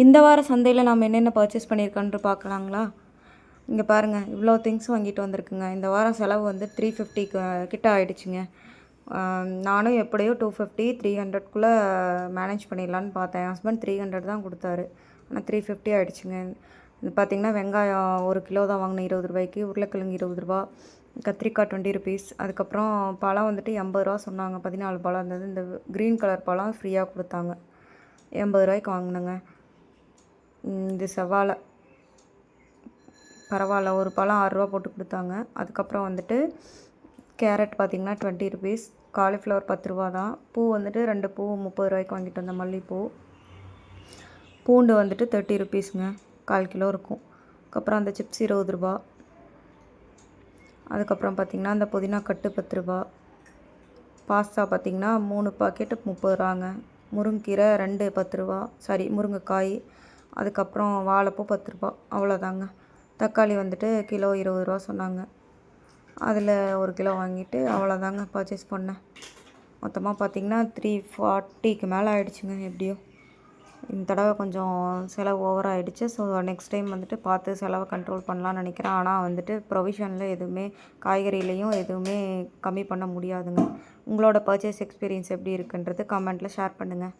இந்த வார சந்தையில் நாம் என்னென்ன பர்ச்சேஸ் பண்ணியிருக்கோன்ட்டு பார்க்கலாங்களா? இங்கே பாருங்கள், இவ்வளோ திங்ஸ் வாங்கிட்டு வந்திருக்குங்க. இந்த வாரம் செலவு வந்து 350 கிட்ட ஆகிடுச்சிங்க. நானும் எப்படியோ 250 300க்குள்ளே மேனேஜ் பண்ணிடலான்னு பார்த்தேன். என் ஹஸ்பண்ட் 300 தான் கொடுத்தாரு. ஆனால் 350 ஆகிடுச்சிங்க. இது பார்த்திங்கன்னா வெங்காயம் 1 கிலோ தான் வாங்கினேன் 20 ரூபாய்க்கு, உருளைக்கிழங்கு 20 ரூபா, கத்திரிக்காய் 20 ருபீஸ். அதுக்கப்புறம் பழம் வந்துட்டு 80 ரூபா சொன்னாங்க. 14 பழம் இருந்தது. இந்த க்ரீன் கலர் பழம் ஃப்ரீயாக கொடுத்தாங்க. 80 ரூபாய்க்கு வாங்கினேங்க. இது செவ்வாழை பரவாயில்ல, ஒரு பழம் 6 ரூபா போட்டு கொடுத்தாங்க. அதுக்கப்புறம் வந்துட்டு கேரட் பார்த்திங்கன்னா 20 ருபீஸ், காலிஃப்ளவர் 10 ரூபா தான். பூ வந்துட்டு 2 பூ 30 ரூபாய்க்கு வாங்கிட்டு வந்தேன், மல்லிகைப்பூ. பூண்டு வந்துட்டு 30 ருபீஸுங்க, 1/4 கிலோ இருக்கும். அதுக்கப்புறம் அந்த சிப்ஸ் 20 ரூபா. அதுக்கப்புறம் பார்த்திங்கன்னா அந்த புதினா கட்டு 10 ரூபா. பாஸ்தா பார்த்திங்கன்னா 3 பாக்கெட்டு 30 ரூபாங்க. முருங்கீரை 2 10 ரூபா, சாரி முருங்கைக்காய். அதுக்கப்புறம் வாழைப்பூ 10 ரூபா, அவ்வளோதாங்க. தக்காளி வந்துட்டு கிலோ 20 ரூபா சொன்னாங்க. அதில் 1 கிலோ வாங்கிட்டு அவ்வளோதாங்க பர்ச்சேஸ் பண்ணேன். மொத்தமாக பார்த்திங்கன்னா 340க்கு மேலே ஆகிடுச்சிங்க. எப்படியோ இந்த தடவை கொஞ்சம் செலவு ஓவர் ஆகிடுச்சு. ஸோ நெக்ஸ்ட் டைம் வந்துட்டு பார்த்து செலவை கண்ட்ரோல் பண்ணலான்னு நினைக்கிறேன். ஆனால் வந்துட்டு ப்ரொவிஷனில் எதுவுமே, காய்கறிலையும் எதுவுமே கம்மி பண்ண முடியாதுங்க. உங்களோட பர்ச்சேஸ் எக்ஸ்பீரியன்ஸ் எப்படி இருக்குன்றது கமெண்ட்டில் ஷேர் பண்ணுங்கள்.